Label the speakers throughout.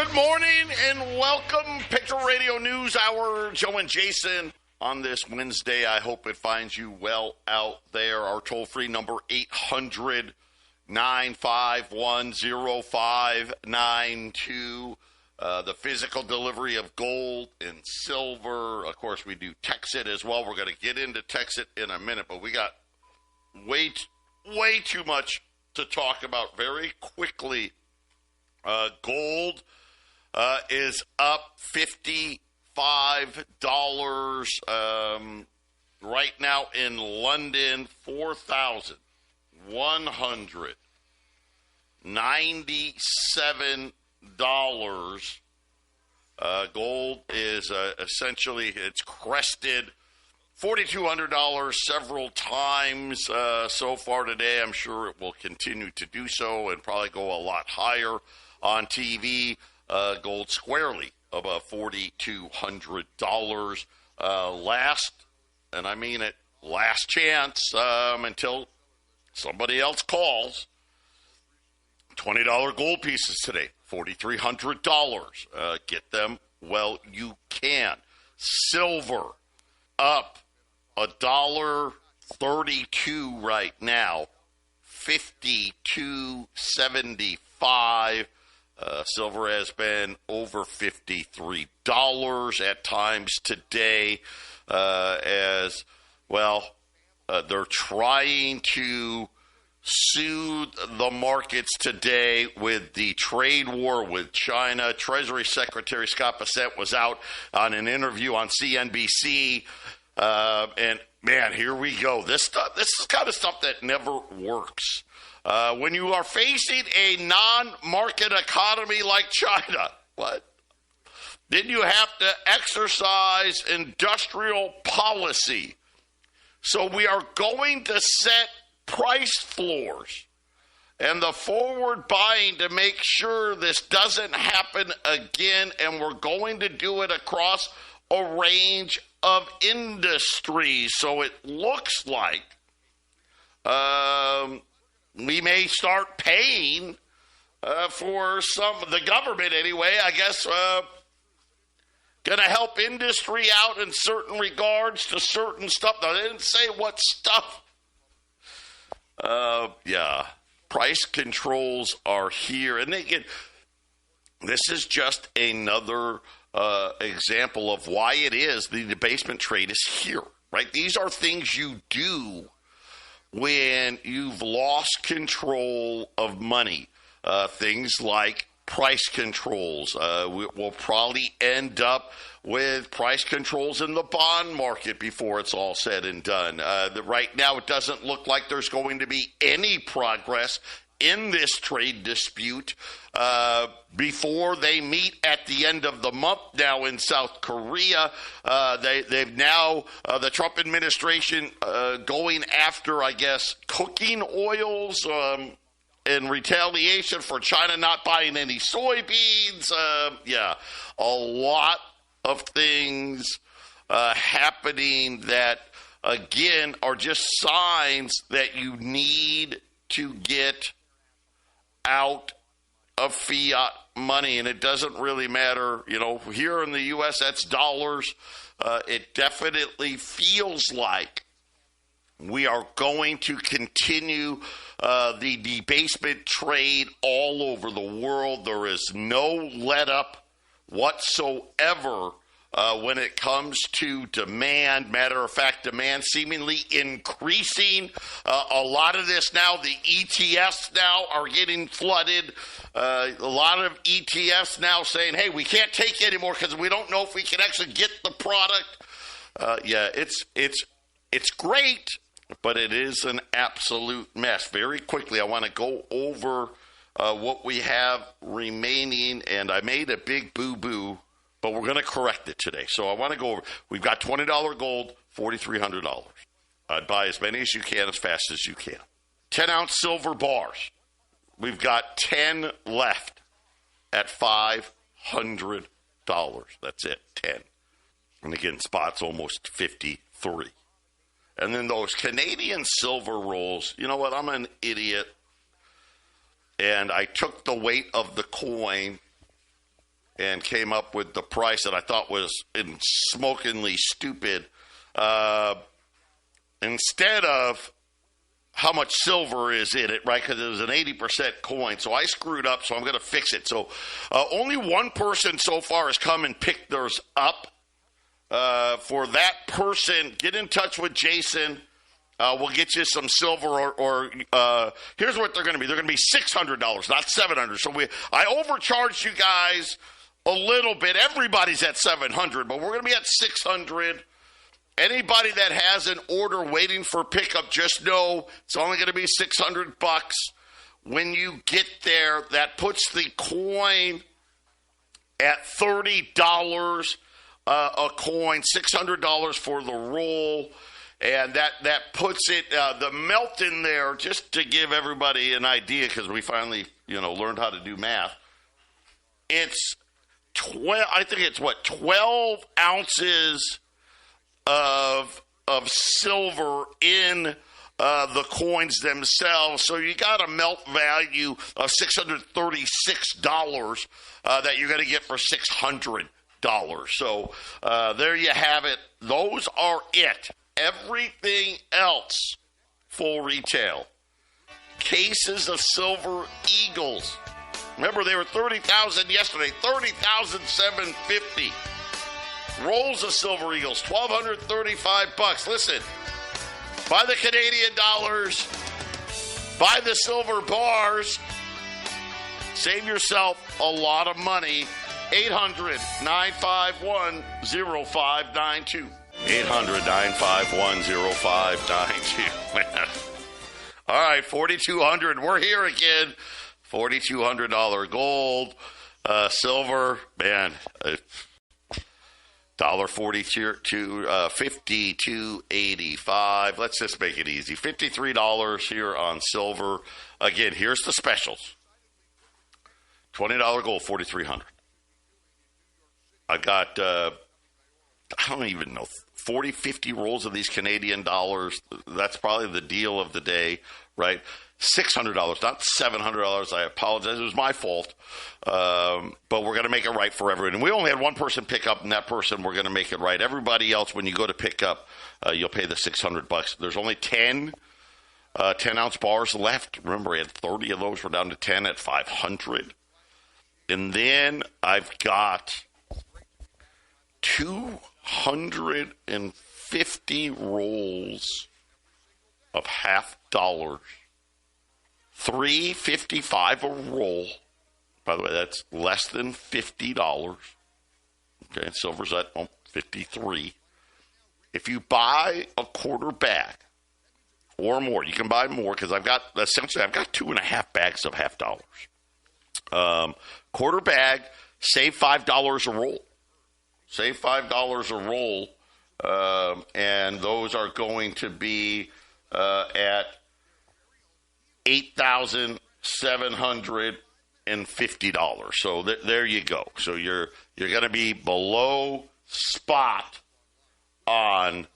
Speaker 1: Good morning and welcome. Patriot Radio News Hour. Joe and Jason on this Wednesday. I hope it finds you well out there. Our toll-free number, 800-951-0592. The physical delivery of gold and silver. Of course, we do Texit as well. We're going to get into Texit in a minute, but we got way too much to talk about very quickly. Gold is up $55 right now in London, $4,197. Gold is essentially, it's crested $4,200 several times so far today. I'm sure it will continue to do so and probably go a lot higher on TV. Gold squarely above $4,200. Last, and I mean it, last chance until somebody else calls. $20 gold pieces today, $4,300. Get them while you can. Silver up $1.32 right now, $52.75. Silver has been over $53 at times today, as well. They're trying to soothe the markets today with the trade war with China. Treasury Secretary Scott Bessent was out on an interview on CNBC, and man, here we go. This is kind of stuff that never works. When you are facing a non-market economy like China, then you have to exercise industrial policy. So we are going to set price floors and the forward buying to make sure this doesn't happen again, and we're going to do it across a range of industries. So it looks like we may start paying for the government anyway, I guess, going to help industry out in certain regards to certain stuff. Now, they didn't say what stuff. Price controls are here. And this is just another example of why it is the debasement trade is here, right? These are things you do when you've lost control of money. Things like price controls. We'll probably end up with price controls in the bond market before it's all said and done. Right now, it doesn't look like there's going to be any progress in this trade dispute before they meet at the end of the month now in South Korea. They've now, the Trump administration going after, I guess, cooking oils in retaliation for China not buying any soybeans. A lot of things happening that, again, are just signs that you need to get out of fiat money. And it doesn't really matter, here in the U.S., that's dollars. It definitely feels like we are going to continue the debasement trade all over the world. There is no let up whatsoever when it comes to demand. Matter of fact, demand seemingly increasing. A lot of this now, the ETFs now are getting flooded. A lot of ETFs now saying, hey, we can't take it anymore because we don't know if we can actually get the product. It's great, but it is an absolute mess. Very quickly, I want to go over what we have remaining, and I made a big boo-boo, but we're going to correct it today. So I want to go over. We've got $20 gold, $4,300. I'd buy as many as you can as fast as you can. 10-ounce silver bars. We've got 10 left at $500. That's it, 10. And again, spot's almost 53. And then those Canadian silver rolls, you know what, I'm an idiot. And I took the weight of the coin and came up with the price that I thought was smokingly stupid. Instead of how much silver is in it, right? Because it was an 80% coin. So I screwed up, so I'm going to fix it. So only one person so far has come and picked theirs up. For that person, get in touch with Jason. We'll get you some silver, or here's what they're going to be. They're going to be $600, not $700. So I overcharged you guys a little bit. Everybody's at $700, but we're going to be at $600. Anybody that has an order waiting for pickup, just know it's only going to be $600. When you get there, that puts the coin at $30 a coin, $600 for the roll, and that puts it the melt in there. Just to give everybody an idea, because we finally learned how to do math. It's 12 ounces of silver in the coins themselves. So you got a melt value of $636 that you're going to get for $600. So there you have it. Those are it. Everything else, full retail. Cases of Silver Eagles. Remember, they were 30,000 yesterday, 30,750. Rolls of Silver Eagles, $1,235. Listen, buy the Canadian dollars, buy the silver bars, save yourself a lot of money. 800-951-0592. 800-951-0592. All right, $4,200. We're here again. $4,200 gold, silver, man. $1.42, $52.85. Let's just make it easy. $53 here on silver. Again, here's the specials. $20 gold, $4,300. I got, I don't even know, 40, 50 rolls of these Canadian dollars. That's probably the deal of the day, right? $600, not $700. I apologize. It was my fault. But we're going to make it right for everyone. And we only had one person pick up, and that person, we're going to make it right. Everybody else, when you go to pick up, you'll pay the $600. There's only 10 10-ounce bars left. Remember, we had 30 of those. We're down to 10 at $500. And then I've got 250 rolls of $50. $3.55 a roll. By the way, that's less than $50. Okay, silver's at $53. If you buy a quarter bag or more, you can buy more, because I've got 2.5 bags of $50. Quarter bag, save $5 a roll. Save $5 a roll, and those are going to be at $8,750. So there you go. So you're going to be below spot on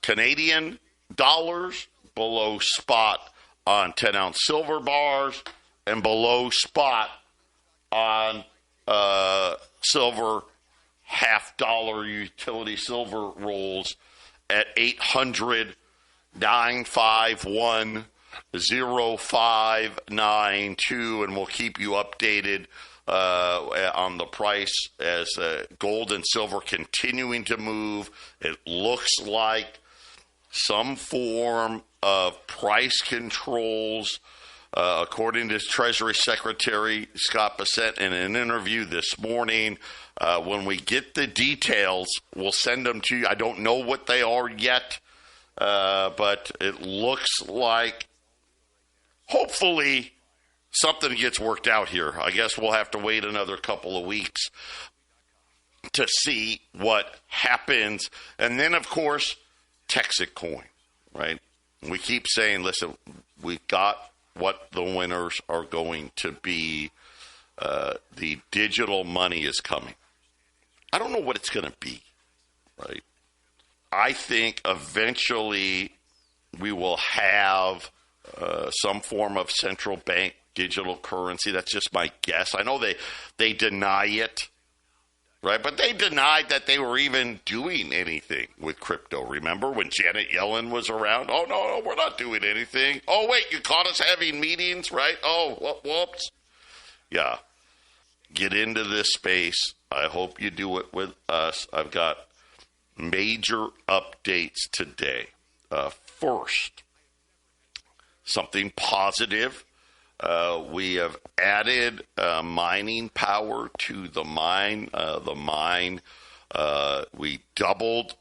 Speaker 1: Canadian dollars, below spot on 10-ounce silver bars, and below spot on silver $50 utility silver rolls at 800-951-0592, and we'll keep you updated on the price as gold and silver continuing to move. It looks like some form of price controls, according to Treasury Secretary Scott Bessent in an interview this morning. When we get the details, we'll send them to you. I don't know what they are yet, but it looks like hopefully something gets worked out here. I guess we'll have to wait another couple of weeks to see what happens. And then, of course, Texas coin, right? We keep saying, listen, we've got what the winners are going to be. The digital money is coming. I don't know what it's going to be, right? I think eventually we will have some form of central bank digital currency. That's just my guess. I know they deny it, right? But they denied that they were even doing anything with crypto. Remember when Janet Yellen was around? Oh, no, we're not doing anything. Oh, wait, you caught us having meetings, right? Oh, whoops. Yeah. Get into this space. I hope you do it with us. I've got major updates today. First, something positive. We have added mining power to the mine. We doubled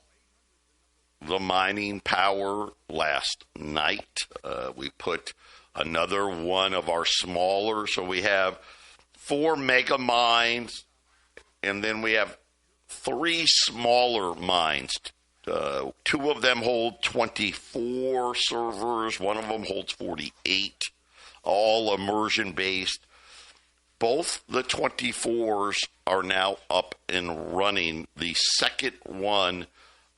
Speaker 1: the mining power last night. We put another one of our smaller, so we have 4 mega mines, and then we have 3 smaller mines. 2 of them hold 24 servers. One of them holds 48, all immersion-based. Both the 24s are now up and running. The second one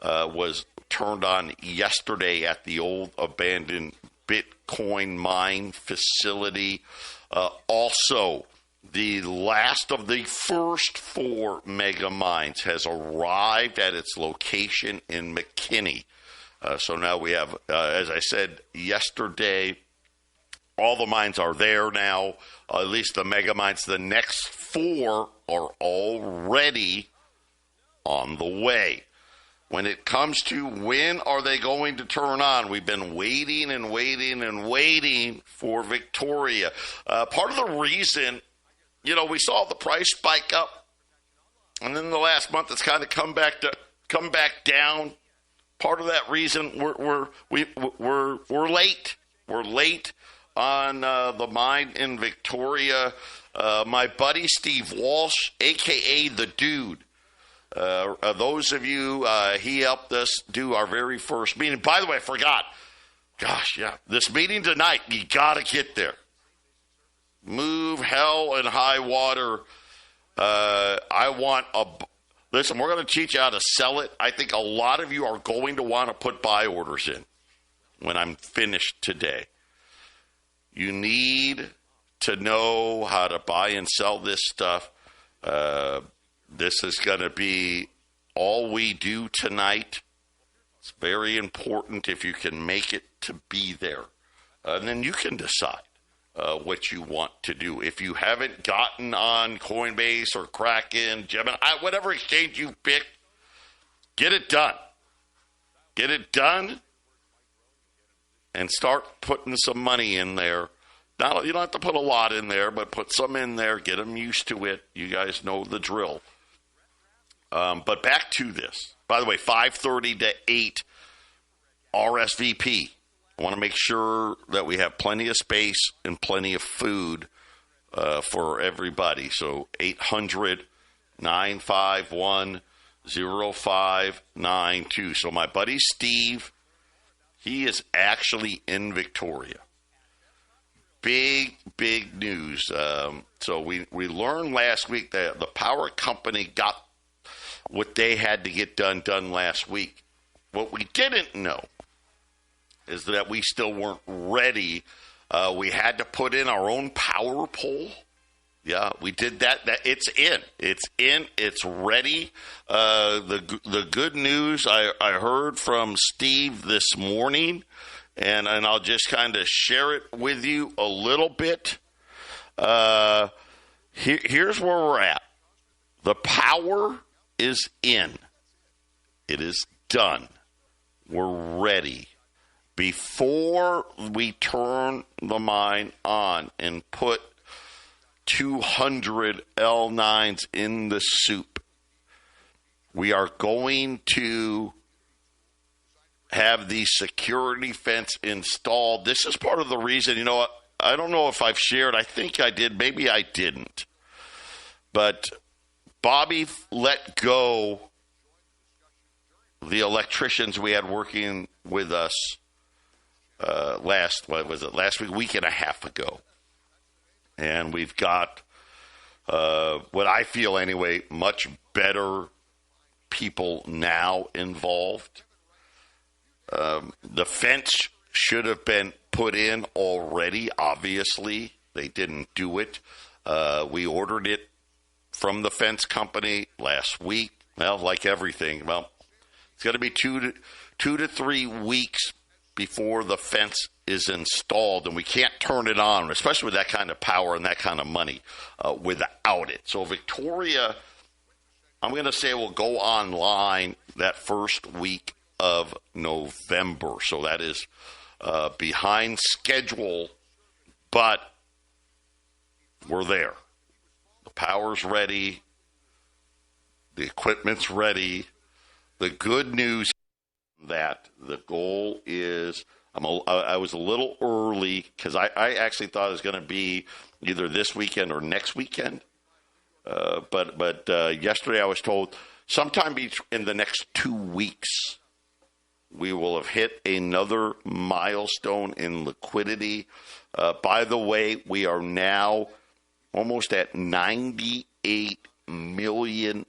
Speaker 1: was turned on yesterday at the old abandoned Bitcoin mine facility. Also, the last of the first 4 mega mines has arrived at its location in McKinney. So now we have, as I said yesterday, all the mines are there now, at least the mega mines. The next 4 are already on the way. When it comes to when are they going to turn on, we've been waiting and waiting and waiting for Victoria. Part of the reason, we saw the price spike up, and then the last month it's kind of come back down. Part of that reason we're late. We're late on the mine in Victoria. My buddy Steve Walsh, a.k.a. The Dude, those of you, he helped us do our very first meeting. By the way, I forgot. Gosh, yeah. This meeting tonight, you got to get there. Move hell and high water. Listen, we're going to teach you how to sell it. I think a lot of you are going to want to put buy orders in when I'm finished today. You need to know how to buy and sell this stuff. This is going to be all we do tonight. It's very important if you can make it to be there. And then you can decide what you want to do. If you haven't gotten on Coinbase or Kraken, Gemini, whatever exchange you pick, get it done. Get it done and start putting some money in there. Now, you don't have to put a lot in there, but put some in there. Get them used to it. You guys know the drill. But back to this. By the way, 5:30 to 8 RSVP. I want to make sure that we have plenty of space and plenty of food for everybody. So 800-951-0592. So my buddy Steve, he is actually in Victoria. Big news. So we learned last week that the power company got what they had to get done last week. What we didn't know is that we still weren't ready. We had to put in our own power pole. Yeah, we did that. It's in. It's ready. The good news I heard from Steve this morning, and I'll just kind of share it with you a little bit. Here's where we're at. The power is in. It is done. We're ready. Before we turn the mine on and put 200 L9s in the soup, we are going to have the security fence installed. This is part of the reason, I don't know if I've shared. I think I did. Maybe I didn't. But Bobby let go the electricians we had working with us last week and a half ago. And we've got, what I feel anyway, much better people now involved. The fence should have been put in already, obviously. They didn't do it. We ordered it from the fence company last week. Well, like everything, it's going to be two to 3 weeks before the fence is installed, and we can't turn it on, especially with that kind of power and that kind of money, without it. So Victoria, I'm going to say, will go online that first week of November. So that is behind schedule, but we're there. The power's ready. The equipment's ready. The good news is that the goal is, I was a little early because I actually thought it was going to be either this weekend or next weekend. But yesterday I was told sometime in the next 2 weeks, we will have hit another milestone in liquidity. By the way, we are now almost at $98 million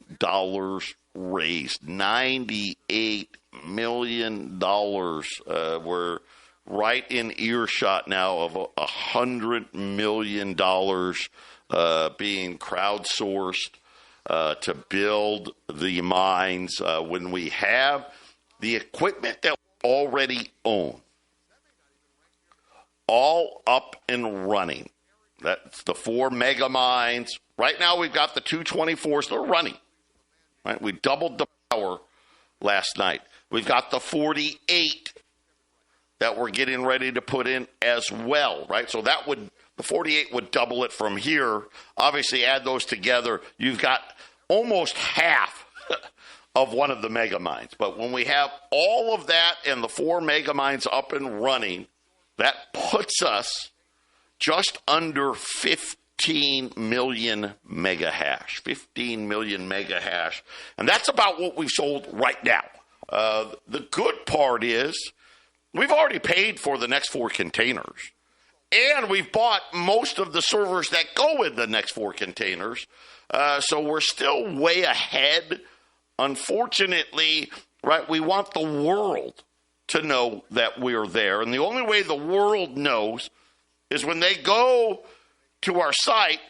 Speaker 1: raised. $98 million. We're right in earshot now of $100 million being crowdsourced to build the mines. When we have the equipment that we already own all up and running, that's the 4 mega mines. Right now we've got the 224s. They're running. Right? We doubled the power last night. We've got the 48 that we're getting ready to put in as well, right? So the 48 would double it from here. Obviously, add those together, you've got almost half of one of the mega mines. But when we have all of that and the 4 mega mines up and running, that puts us just under 15 million mega hash. 15 million mega hash. And that's about what we've sold right now. The good part is we've already paid for the next 4 containers. And we've bought most of the servers that go in the next 4 containers. So we're still way ahead. Unfortunately, right, we want the world to know that we're there. And the only way the world knows is when they go to our site,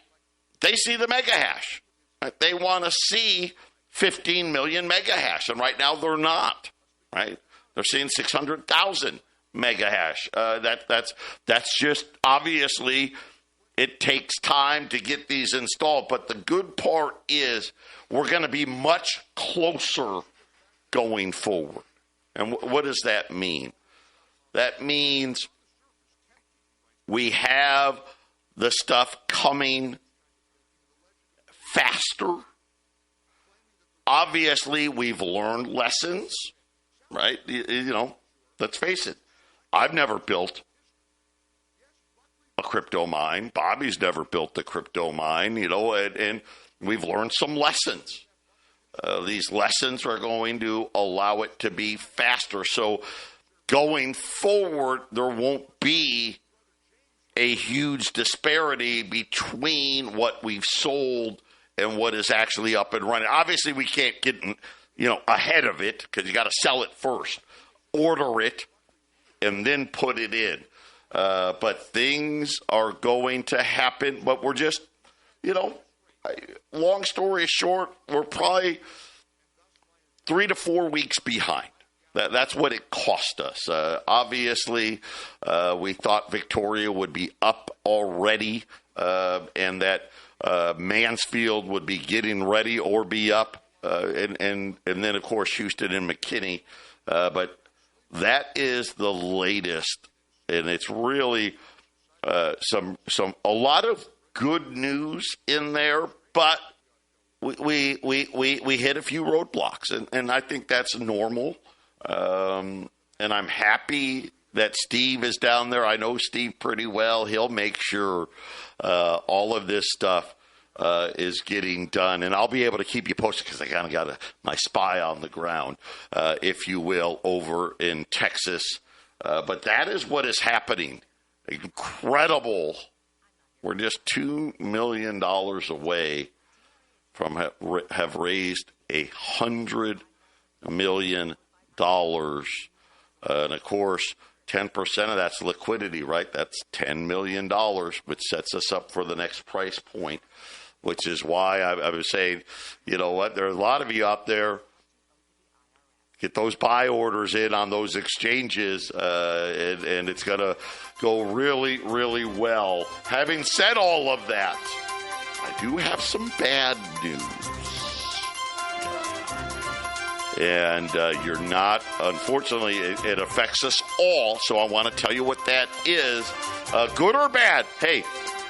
Speaker 1: they see the mega hash. Right? They want to see 15 million mega hash. And right now they're not. Right? They're seeing 600,000 mega hash. That's just obviously it takes time to get these installed. But the good part is we're going to be much closer going forward. And what does that mean? That means we have the stuff coming faster. Obviously, we've learned lessons, right? You know, let's face it. I've never built a crypto mine. Bobby's never built a crypto mine, you know, and we've learned some lessons. These lessons are going to allow it to be faster. So going forward, there won't be a huge disparity between what we've sold and what is actually up and running. Obviously, we can't get, ahead of it because you got to sell it first, order it, and then put it in. But things are going to happen. But we're just, long story short, we're probably 3 to 4 weeks behind. That's what it cost us. Obviously, we thought Victoria would be up already and that Mansfield would be getting ready or be up. And then, of course, Houston and McKinney. But that is the latest. And it's really a lot of good news in there. But we hit a few roadblocks. And I think that's normal. And I'm happy that Steve is down there. I know Steve pretty well. He'll make sure all of this stuff is getting done. And I'll be able to keep you posted because I kind of got my spy on the ground, if you will, over in Texas. But that is what is happening. Incredible. We're just $2 million away from have raised $100 million. And of course, 10% of that's liquidity, right? That's $10 million, which sets us up for the next price point, which is why I was saying, you know what, there are a lot of you out there, get those buy orders in on those exchanges, and it's going to go really, really well. Having said all of that, I do have some bad news. And you're not, unfortunately, it affects us all, so I want to tell you what that is. Good or bad? Hey,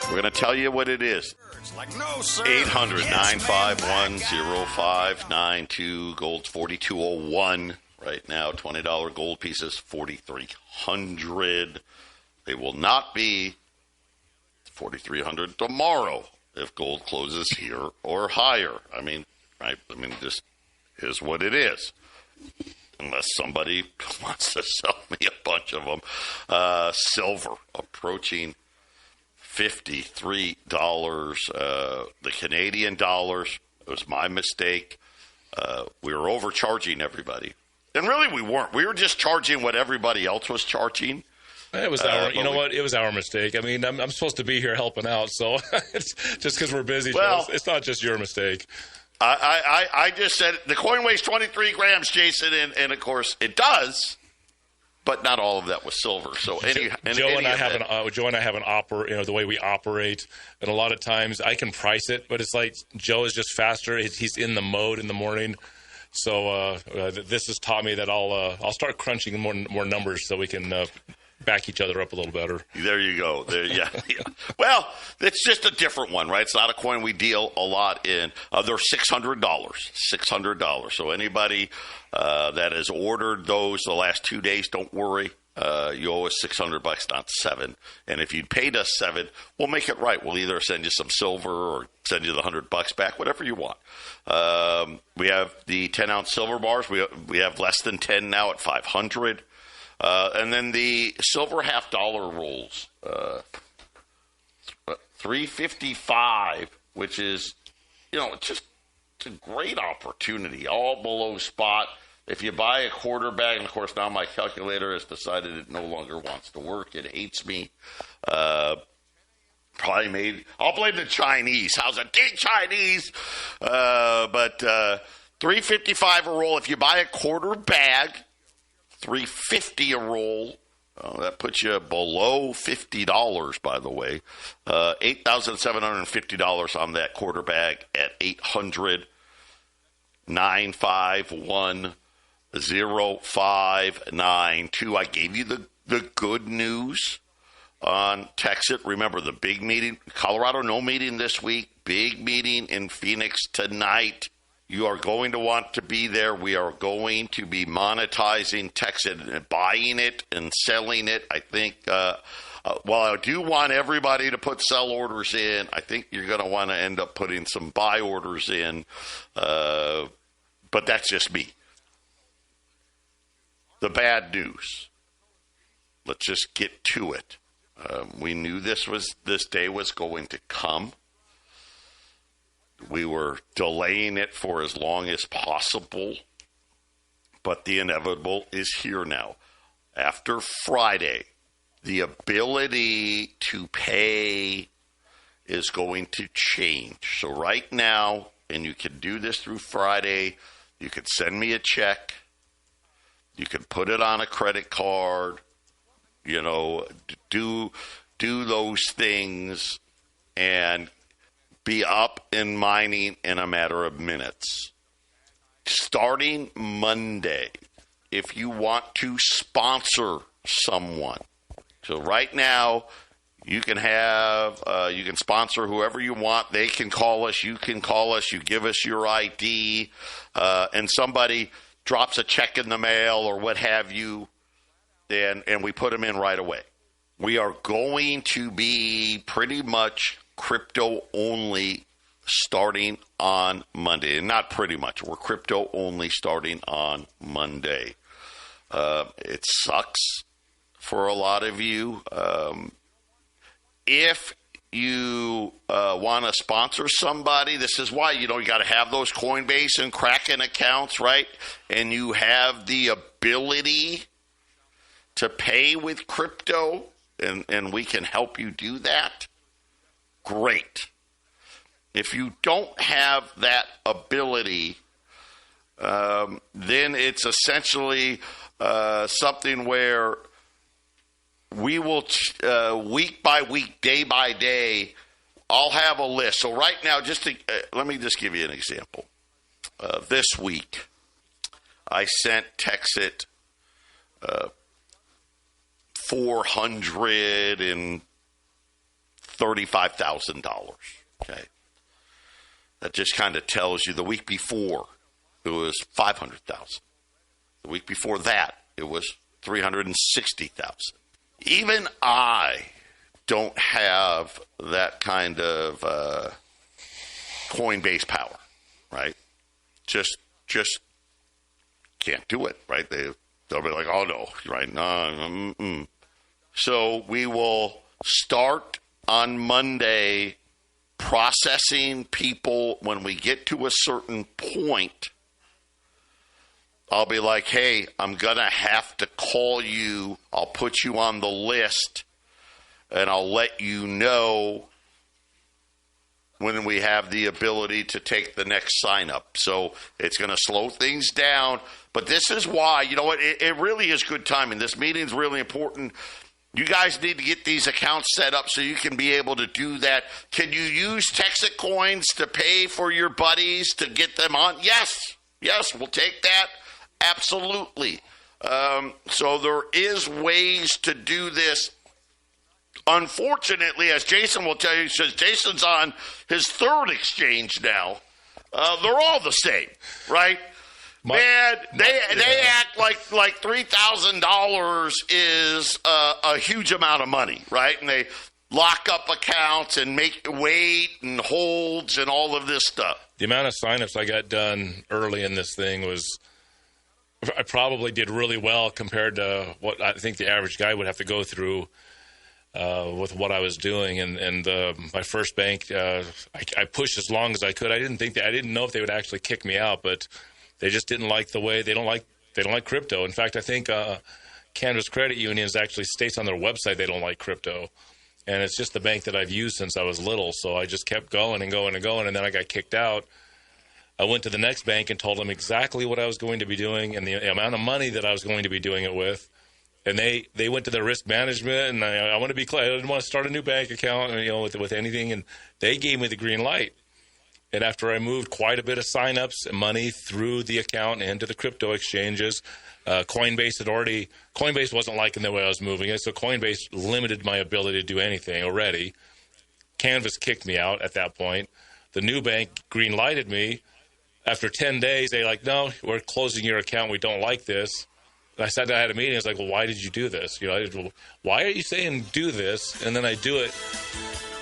Speaker 1: we're going to tell you what it is.
Speaker 2: Like, no, sir.
Speaker 1: 800-951-0592. Gold's 4201 right now. $20 gold pieces, 4,300. They will not be 4,300 tomorrow if gold closes here or higher. I mean, right? I mean, just is what it is. Unless somebody wants to sell me a bunch of them. Silver approaching $53. The Canadian dollars, it was my mistake. We were overcharging everybody. And really we weren't. We were just charging what everybody else was charging.
Speaker 3: It was our, you know what? It was our mistake. I mean, I'm supposed to be here helping out, so it's just because we're busy. Well, it's not just your mistake.
Speaker 1: I just said the coin weighs 23 grams, Jason, and of course it does, but not all of that was silver. So Joe and I have an the way we operate, and a lot of times I can price it, but it's like Joe is just faster. He's in the mode in the morning. So this has taught me that I'll start crunching more numbers so we can back each other up a little better. There you go. Yeah. Well, it's just a different one, right? It's not a coin we deal a lot in. They're $600. $600. So anybody that has ordered those the last 2 days, don't worry. You owe us $600, not $7. And if you paid us $7, we'll make it right. We'll either send you some silver or send you the $100 back, whatever you want. We have the 10-ounce silver bars. We have less than 10 now at 500. And then the silver $half rolls, $3.55, which is, it's a great opportunity, all below spot. If you buy a quarter bag, and of course now my calculator has decided it no longer wants to work. It hates me. I'll blame the Chinese. How's it? Dang Chinese. But $3.55 a roll. If you buy a quarter bag, $3.50 a roll. That puts you below $50, by the way. $8,750 on that quarter bag at 800-951-0592. I gave you the good news on Texas. Remember the big meeting. Colorado, no meeting this week. Big meeting in Phoenix tonight. You are going to want to be there. We are going to be monetizing Texas and buying it and selling it. I think, while I do want everybody to put sell orders in, I think you're going to want to end up putting some buy orders in. But that's just me. The bad news. Let's just get to it. We knew this day was going to come. We were delaying it for as long as possible, but the inevitable is here now. After Friday, the ability to pay is going to change. So right now, and you can do this through Friday, you can send me a check, you can put it on a credit card, do those things, and be up and mining in a matter of minutes. Starting Monday, if you want to sponsor someone. So right now, you can sponsor whoever you want. They can call us. You can call us. You give us your ID, and somebody drops a check in the mail or what have you, and we put them in right away. We are going to be pretty much crypto only starting on Monday. And not pretty much. We're crypto only starting on Monday. It sucks for a lot of you. If you want to sponsor somebody, this is why, you got to have those Coinbase and Kraken accounts, right? And you have the ability to pay with crypto and we can help you do that, great. If you don't have that ability, then it's essentially something where we will, week by week, day by day, I'll have a list. So right now, let me just give you an example. This week, I sent Texit $435,000. Okay, that just kind of tells you the week before it was $500,000. The week before that it was $360,000. Even I don't have that kind of Coinbase power, right? Just can't do it, right? They'll be like, oh no, right? No. So we will start on Monday processing people. When we get to a certain point, I'll be like, hey, I'm going to have to call you. I'll put you on the list, and I'll let you know when we have the ability to take the next sign up. So it's going to slow things down. But this is why, you know what, it really is good timing. This meeting is really important. You guys need to get these accounts set up so you can be able to do that. Can you use Texit coins to pay for your buddies to get them on? Yes, we'll take that. Absolutely. So there is ways to do this. Unfortunately, as Jason will tell you, says Jason's on his third exchange now. They're all the same, right? They act like $3,000 is a huge amount of money, right? And they lock up accounts and make wait and holds and all of this stuff.
Speaker 3: The amount of signups I got done early in this thing I probably did really well compared to what I think the average guy would have to go through with what I was doing. And my first bank, I pushed as long as I could. I didn't know if they would actually kick me out, but they just didn't like the way they don't like crypto. In fact, I think Canvas Credit Unions actually states on their website they don't like crypto. And it's just the bank that I've used since I was little. So I just kept going and going and going. And then I got kicked out. I went to the next bank and told them exactly what I was going to be doing and the amount of money that I was going to be doing it with. And they went to their risk management, and I want to be clear, I didn't want to start a new bank account, with anything, and they gave me the green light. And after I moved quite a bit of signups and money through the account and into the crypto exchanges, Coinbase wasn't liking the way I was moving it, so Coinbase limited my ability to do anything already. Canvas kicked me out at that point. The new bank green lighted me. After 10 days, they're like, no, we're closing your account. We don't like this. And I sat down, I had a meeting. I was like, well, why did you do this? Why are you saying do this? And then I do it.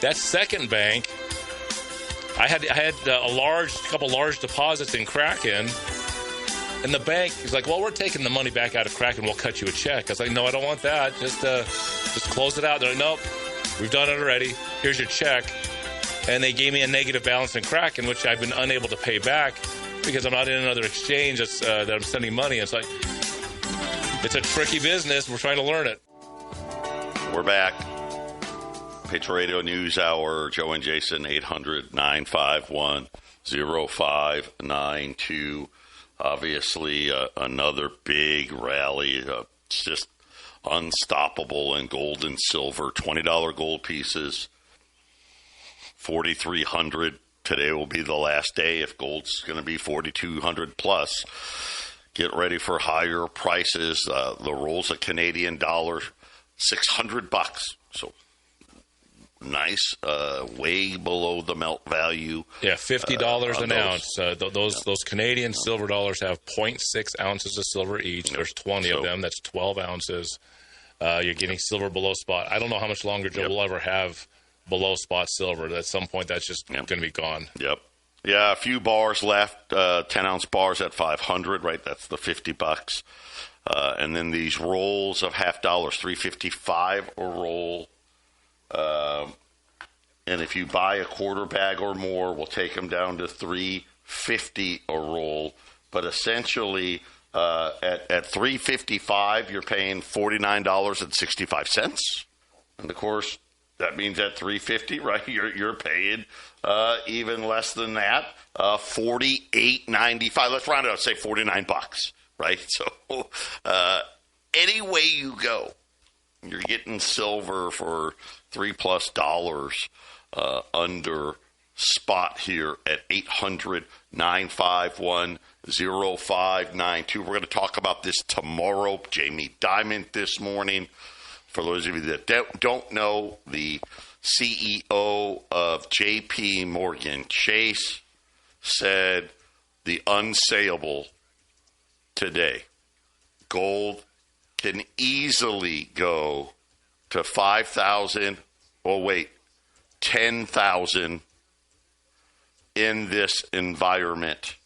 Speaker 3: That second bank, I had a couple large deposits in Kraken. And the bank is like, well, we're taking the money back out of Kraken. We'll cut you a check. I was like, no, I don't want that. Just close it out. They're like, nope, we've done it already. Here's your check. And they gave me a negative balance in Kraken, which I've been unable to pay back because I'm not in another exchange that I'm sending money. It's like, it's a tricky business. We're trying to learn it.
Speaker 1: We're back. Patriot Radio News Hour. Joe and Jason, 800-951-0592. Obviously, another big rally. It's just unstoppable in gold and silver. $20 gold pieces. 4,300. Today will be the last day if gold's going to be 4,200 plus. Get ready for higher prices. The rolls of Canadian dollar, $600. So nice, way below the melt value.
Speaker 3: Yeah, $50 an ounce. Those Canadian silver dollars have 0.6 ounces of silver each. There's 20 of them. That's 12 ounces. You're getting silver below spot. I don't know how much longer Joe will ever have below spot silver. At some point, that's just going to be gone. Yep.
Speaker 1: Yeah, a few bars left. 10-ounce bars at $500, right? That's the $50. And then these rolls of $50, $3.55 a roll. And if you buy a quarter bag or more, we'll take them down to $3.50 a roll. But essentially, At $3.55, you're paying $49.65, and of course that means at $3.50, right? You're paying even less than that, $48.95. Let's round it up, say $49, right? So any way you go, you're getting silver for $3+ under spot here at 800-951-0592. We're going to talk about this tomorrow. Jamie Dimon this morning. For those of you that don't know, the CEO of J.P. Morgan Chase said the unsayable today. Gold can easily go to 5,000, 10,000 in this environment.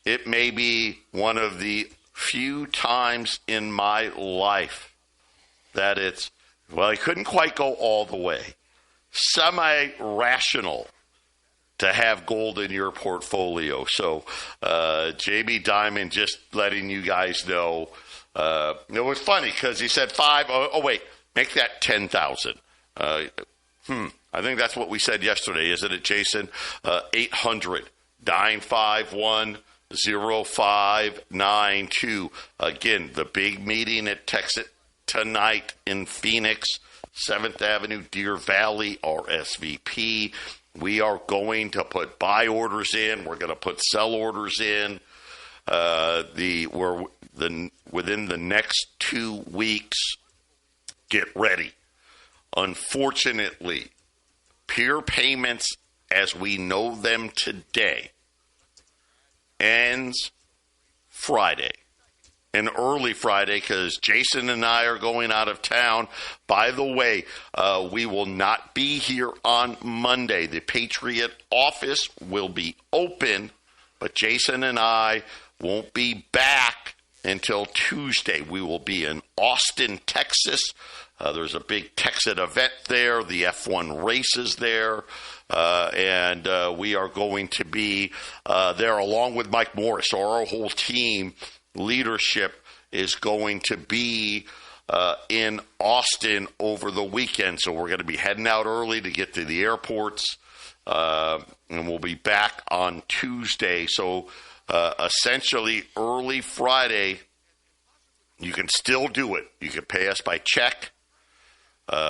Speaker 1: It may be one of the few times in my life that it couldn't quite go all the way. Semi-rational to have gold in your portfolio. So, Jamie Dimon just letting you guys know. It was funny because he said 5. Make that 10,000. I think that's what we said yesterday, isn't it, Jason? 800-951-0592. Again, the big meeting at Texas tonight in Phoenix, 7th Avenue, Deer Valley, RSVP. We are going to put buy orders in. We're going to put sell orders in. Within the next 2 weeks. Get ready. Unfortunately, peer payments as we know them today ends Friday. And early Friday, because Jason and I are going out of town. By the way, we will not be here on Monday. The Patriot office will be open, but Jason and I won't be back until Tuesday. We will be in Austin, Texas. There's a big Texas event there. The F1 races there. And we are going to be there along with Mike Morris. So our whole team leadership is going to be in Austin over the weekend. So we're going to be heading out early to get to the airports. And we'll be back on Tuesday. So essentially early Friday, you can still do it. You can pay us by check,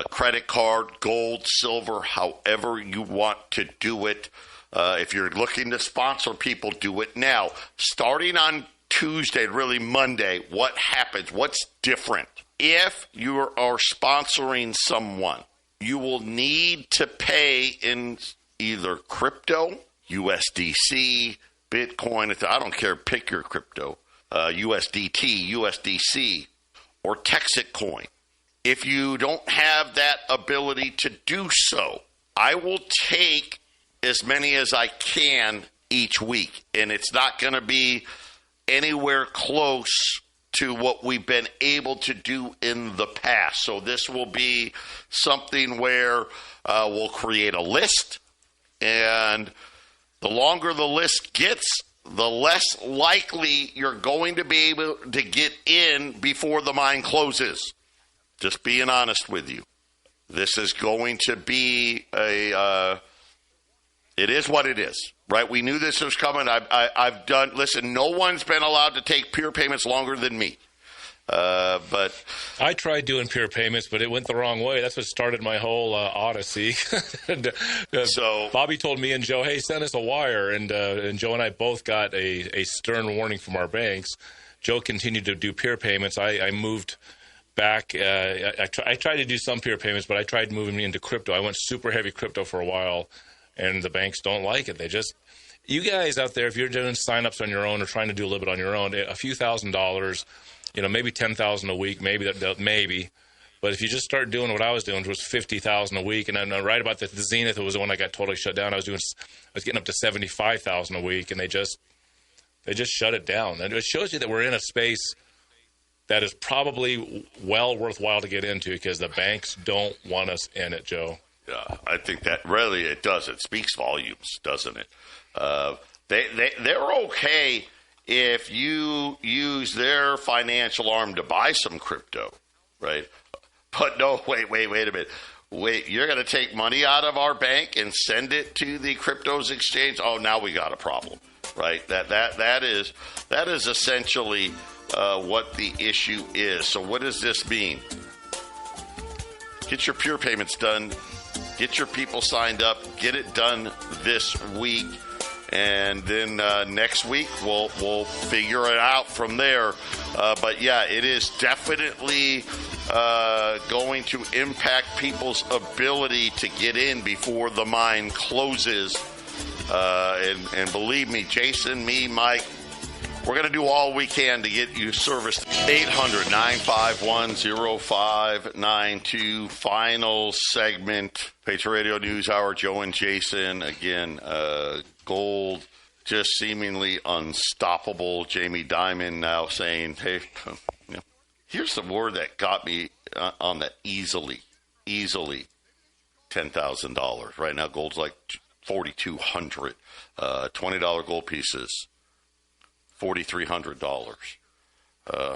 Speaker 1: credit card, gold, silver, however you want to do it. If you're looking to sponsor people, do it now. Starting on Tuesday, really Monday, what happens? What's different? If you are sponsoring someone, you will need to pay in either crypto, USDC, Bitcoin, I don't care, pick your crypto, USDT, USDC, or Texas coin. If you don't have that ability to do so, I will take as many as I can each week, and it's not going to be anywhere close to what we've been able to do in the past. So this will be something where we'll create a list, and the longer the list gets, the less likely you're going to be able to get in before the mine closes. Just being honest with you. This is going to be it is what it is, right? We knew this was coming. I've done, listen, no one's been allowed to take peer payments longer than me. But
Speaker 3: I tried doing peer payments, but it went the wrong way. That's what started my whole odyssey. So Bobby told me and Joe, hey, send us a wire. And Joe and I both got a stern warning from our banks. Joe continued to do peer payments. I moved back. I tried to do some peer payments, but I tried moving into crypto. I went super heavy crypto for a while, and the banks don't like it. They just, you guys out there, if you're doing signups on your own or trying to do a little bit on your own, a few $1,000s, maybe 10,000 a week, maybe. But if you just start doing what I was doing, which was 50,000 a week, and then right about the Zenith, it was the one I got totally shut down. I was getting up to 75,000 a week, and they just shut it down. And it shows you that we're in a space that is probably well worthwhile to get into because the banks don't want us in it, Joe.
Speaker 1: Yeah, I think that really it does. It speaks volumes, doesn't it? They're okay if you use their financial arm to buy some crypto, right? But no, wait a minute. Wait, you're going to take money out of our bank and send it to the cryptos exchange? Oh, now we got a problem, right? That is essentially what the issue is. So what does this mean? Get your pure payments done. Get your people signed up. Get it done this week. And then next week, we'll figure it out from there. But, yeah, it is definitely going to impact people's ability to get in before the mine closes. And believe me, Jason, me, Mike, we're going to do all we can to get you serviced. 800-951-0592. Final segment. Patriot Radio News Hour. Joe and Jason. Again, gold just seemingly unstoppable. Jamie Dimon now saying, hey, here's the word that got me on the easily $10,000. Right now, gold's like $4,200. $20 gold pieces, $4,300.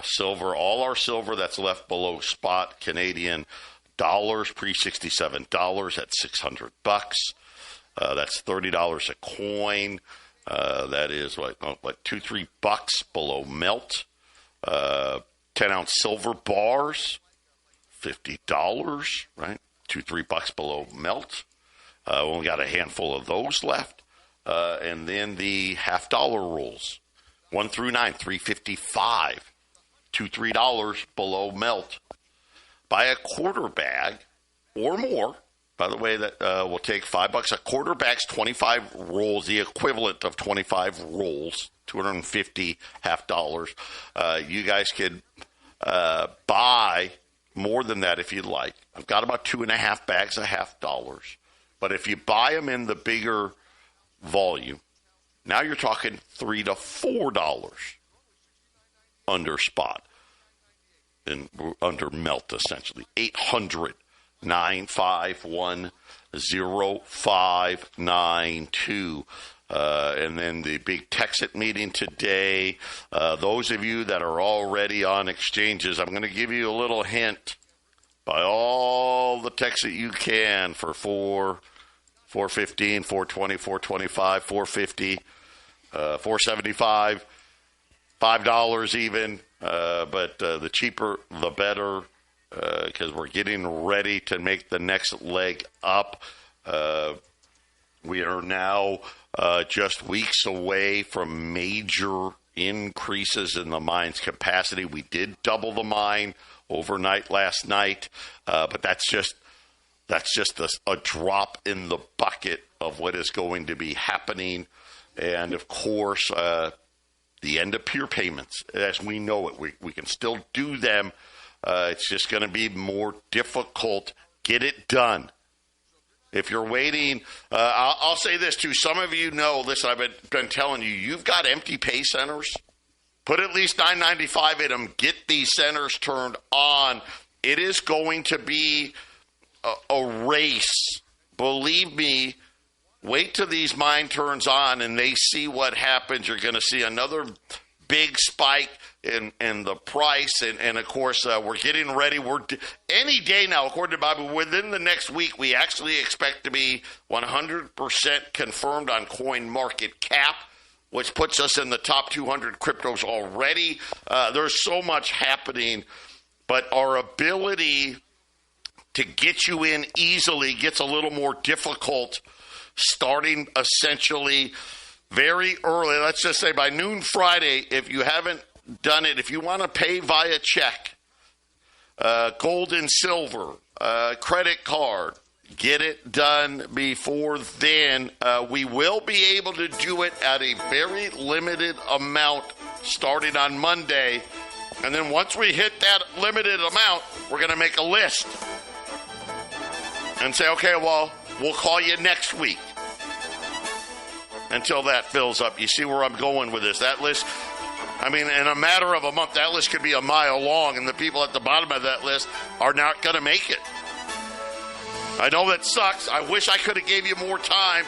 Speaker 1: Silver, all our silver that's left below spot Canadian dollars, pre-$67 at $600. That's $30 a coin. That is what $2-3 below melt. 10-ounce silver bars, $50, right? $2-3 below melt. We only got a handful of those left. And then the $half-dollar rolls, 1 through 9, $3.55, $2-3 below melt. Buy a quarter bag or more. By the way, that will take $5. A quarter bag's 25 rolls, the equivalent of 25 rolls, 250 $half-dollars. You guys could buy more than that if you'd like. I've got about 2.5 bags of $half-dollars. But if you buy them in the bigger volume, now you're talking $3 to $4 under spot and under melt, essentially. 800-951-0592. And then the big Texit meeting today. Those of you that are already on exchanges, I'm going to give you a little hint. Buy all the Texit you can for $4.15, $4.20, $4.25, $4.50, $4.75, $5 even. But the cheaper, the better, because we're getting ready to make the next leg up. We are now just weeks away from major increases in the mine's capacity. We did double the mine overnight last night, but that's just a drop in the bucket of what is going to be happening. And, of course, the end of peer payments, as we know it. We can still do them. It's just going to be more difficult. Get it done. If you're waiting, I'll say this, too. Some of you know, listen, I've been telling you, you've got empty pay centers. Put at least $9.95 in them. Get these centers turned on. It is going to be a race. Believe me, wait till these mine turns on and they see what happens. You're going to see another big spike in the price. And of course, we're getting ready. Any day now, according to Bobby, within the next week, we actually expect to be 100% confirmed on CoinMarketCap, which puts us in the top 200 cryptos already. There's so much happening, but our ability to get you in easily gets a little more difficult starting essentially very early. Let's just say by noon Friday, if you haven't done it, if you want to pay via check, gold and silver, credit card, get it done before then. We will be able to do it at a very limited amount starting on Monday. And then once we hit that limited amount, we're going to make a list and say, okay, well, we'll call you next week until that fills up. You see where I'm going with this? That list, I mean, in a matter of a month, that list could be a mile long, and the people at the bottom of that list are not going to make it. I know that sucks. I wish I could have gave you more time.